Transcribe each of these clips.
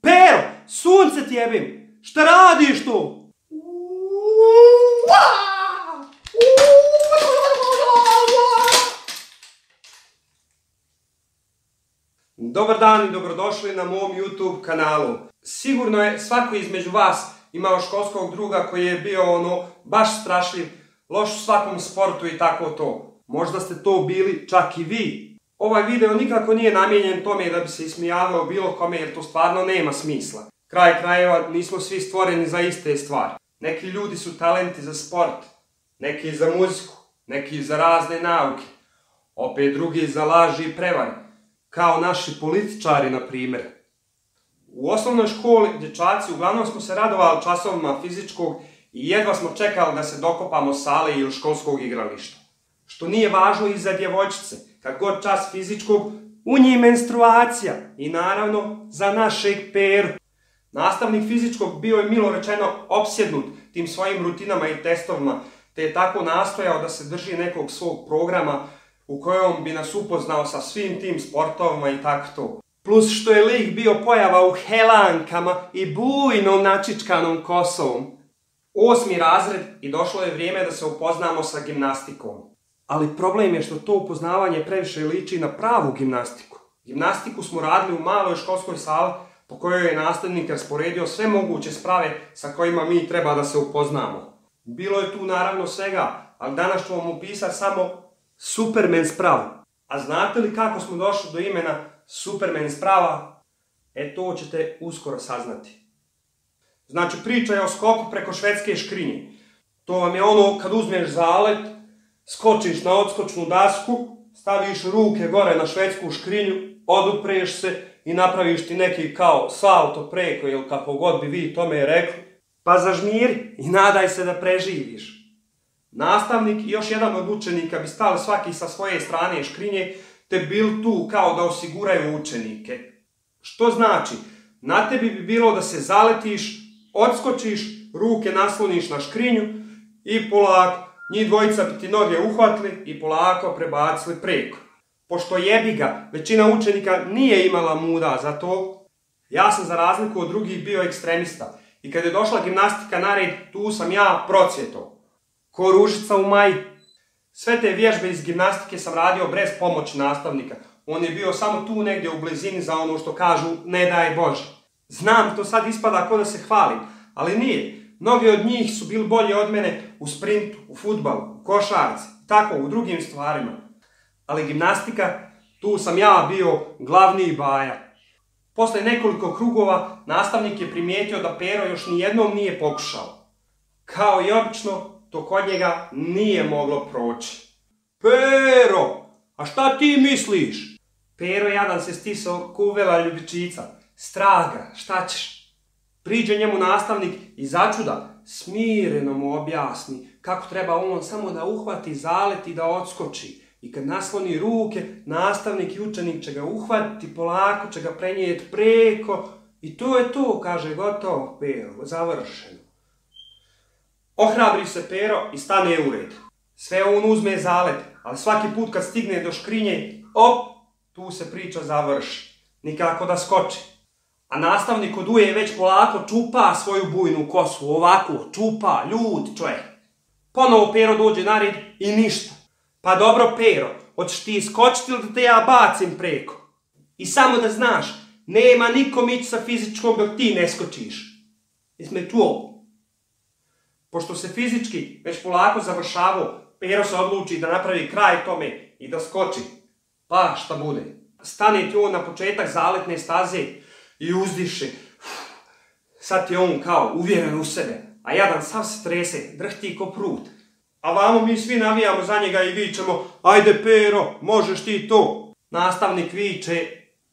Pero, sunce ti jebim! Šta radiš tu? Dobar dan i dobrodošli na mom YouTube kanalu. Sigurno je svako između vas imao školskog druga koji je bio baš strašljiv, loš u svakom sportu i tako to. Možda ste to bili čak i vi. Ovaj video nikako nije namijenjen tome da bi se ismijavao bilo kome jer to stvarno nema smisla. Kraj krajeva nismo svi stvoreni za iste stvari. Neki ljudi su talenti za sport, neki za muziku, neki za razne nauke, opet drugi za laži i prevare, kao naši političari na primjer. U osnovnoj školi dječaci uglavnom smo se radovali časovima fizičkog i jedva smo čekali da se dokopamo sale ili školskog igrališta. Što nije važno i za djevojčice, kad god čas fizičkog, u njih menstruacija i naravno za našeg Peru. Nastavnik fizičkog bio je milo rečeno opsjednut tim svojim rutinama i testovima, te je tako nastojao da se drži nekog svog programa u kojem bi nas upoznao sa svim tim sportovima i tako to. Plus što je lik bio pojava u helankama i bujnom načičkanom kosom. 8. razred i došlo je vrijeme da se upoznamo sa gimnastikom. Ali problem je što to upoznavanje previše liči na pravu gimnastiku. Gimnastiku smo radili u maloj školskoj sali po kojoj je nastavnik rasporedio sve moguće sprave sa kojima mi treba da se upoznamo. Bilo je tu naravno svega, ali danas ću vam opisati samo Superman spravu. A znate li kako smo došli do imena Superman sprava? To ćete uskoro saznati. Znači, priča je o skoku preko švedske škrinje. To vam je kad uzmeš zalet, skočiš na odskočnu dasku, staviš ruke gore na švedsku škrinju, odupreš se i napraviš ti neki kao salto preko ili kako god bi vi tome rekli, pa zažmiri i nadaj se da preživiš. Nastavnik i još jedan od učenika bi stali svaki sa svoje strane škrinje, te bili tu kao da osiguraju učenike. Što znači, na tebi bi bilo da se zaletiš, odskočiš, ruke nasloniš na škrinju i polako, njih dvojica bi ti noge uhvatili i polako prebacili preko. Pošto jebi ga, većina učenika nije imala muda za to, ja sam za razliku od drugih bio ekstremista. I kad je došla gimnastika na red, tu sam ja procvjetao. Ko ružica u maji. Sve te vježbe iz gimnastike sam radio bez pomoći nastavnika. On je bio samo tu negdje u blizini za ono što kažu ne daj Bože. Znam, to sad ispada kao da se hvalim, ali nije. Mnogi od njih su bili bolji od mene u sprintu, u fudbalu, u košarci, tako u drugim stvarima. Ali gimnastika, tu sam ja bio glavni baja. Poslije nekoliko krugova, nastavnik je primijetio da Pero još nijednom nije pokušao. Kao i obično, to kod njega nije moglo proći. Pero, a šta ti misliš? Pero jadan se stisao ko uvela ljubičica. Straga, šta ćeš? Priđe njemu nastavnik i začuda, smireno mu objasni kako treba on samo da uhvati zalet i da odskoči. I kad nasloni ruke, nastavnik i učenik će ga uhvatiti, polako će ga prenijeti preko. I to je to, kaže, gotovo, Pero, završeno. Ohrabri se Pero i stane u red. Sve on uzme zalet, ali svaki put kad stigne do škrinje, tu se priča završi. Nikako da skoči. A nastavnik od uje već polako čupa svoju bujnu kosu, ovako, čupa, ljut čovjek. Ponovo Pero dođe na red i ništa. Pa dobro Pero, hoćeš ti skočiti ili da te ja bacim preko? I samo da znaš, nema nikom ići sa fizičkog dok ti ne skočiš. Jesi me čuo? Pošto se fizički već polako završavao, Pero se odluči da napravi kraj tome i da skoči. Pa šta bude? Stane ti on na početak zaletne staze i uzdiše. Sad je on kao uvjeren u sebe, a jadan sav se trese, drhti ko prut. A vamo mi svi navijamo za njega i vičemo, ajde Pero, možeš ti to. Nastavnik viče,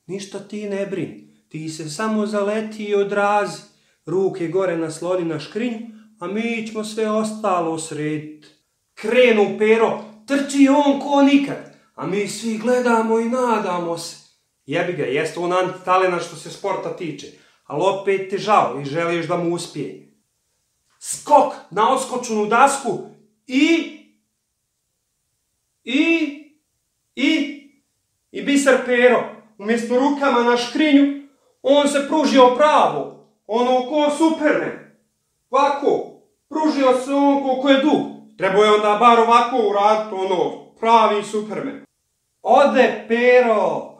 ništa ti ne brini, ti se samo zaleti i odrazi. Ruke gore nasloni na škrinju, a mi ćemo sve ostalo srediti. Krenu Pero, trči on ko nikad, a mi svi gledamo i nadamo se. Jebi ga, jest on antitalent što se sporta tiče, ali opet ti žao i želiš da mu uspije. Skok na odskočnu dasku i biser Pero, umjesto rukama na škrinju, On se pružio pravo, ono ko Superman. Ovako, pružio se on koliko je dug. Trebao je onda bar ovako uraditi, ono, pravi Superman. Ode Pero,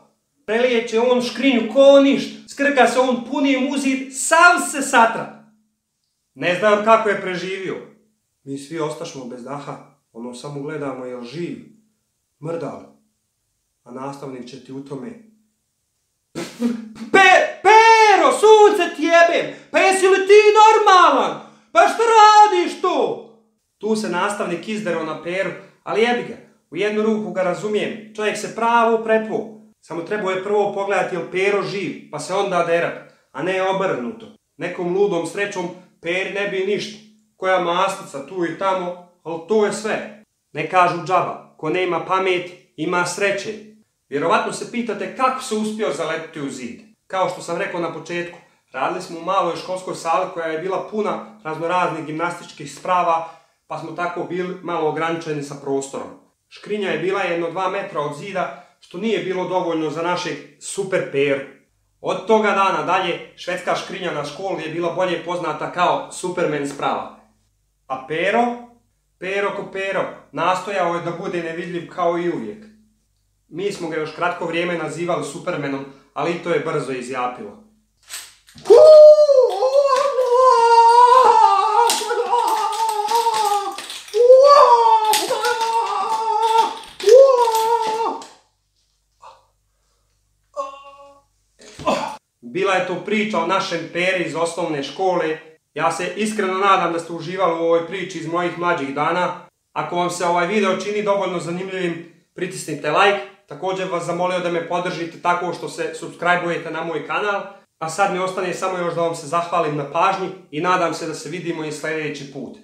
prelijeće on škrinju ko ništa, skrka se on puni u zid, sav se satra. Ne znam kako je preživio. Mi svi ostašmo bez daha, ono samo gledamo jel živ, mrdal, a nastavnik će ti u tome. Pero, sunce ti jebem, pa jesi li ti normalan? Pa šta radiš tu? Tu se nastavnik izderao na Peru, ali jebi ga, u jednu ruku ga razumijem, čovjek se pravo prepuo. Samo trebao je prvo pogledati jel Pero živ, pa se onda derat, a ne obrnuto. Nekom ludom srećom Peri ne bi ništa. Koja masnica tu i tamo, ali to je sve. Ne kažu džaba, ko nema pamet, ima sreće. Vjerovatno se pitate kako se uspio zaletiti u zid. Kao što sam rekao na početku, radili smo u maloj školskoj sali koja je bila puna raznoraznih gimnastičkih sprava, pa smo tako bili malo ograničeni sa prostorom. Škrinja je bila 1-2 metra od zida, što nije bilo dovoljno za našeg super Peru. Od toga dana dalje, švedska škrinja na školi je bila bolje poznata kao Superman sprava. A Pero ko Pero, nastojao je da bude nevidljiv kao i uvijek. Mi smo ga još kratko vrijeme nazivali Supermanom, ali i to je brzo izjapilo. Bila je to priča o našem Peri iz osnovne škole. Ja se iskreno nadam da ste uživali u ovoj priči iz mojih mlađih dana. Ako vam se ovaj video čini dovoljno zanimljivim, pritisnite like. Također vas zamolio da me podržite tako što se subscribe-ujete na moj kanal. A sad mi ostane samo još da vam se zahvalim na pažnji i nadam se da se vidimo i sljedeći put.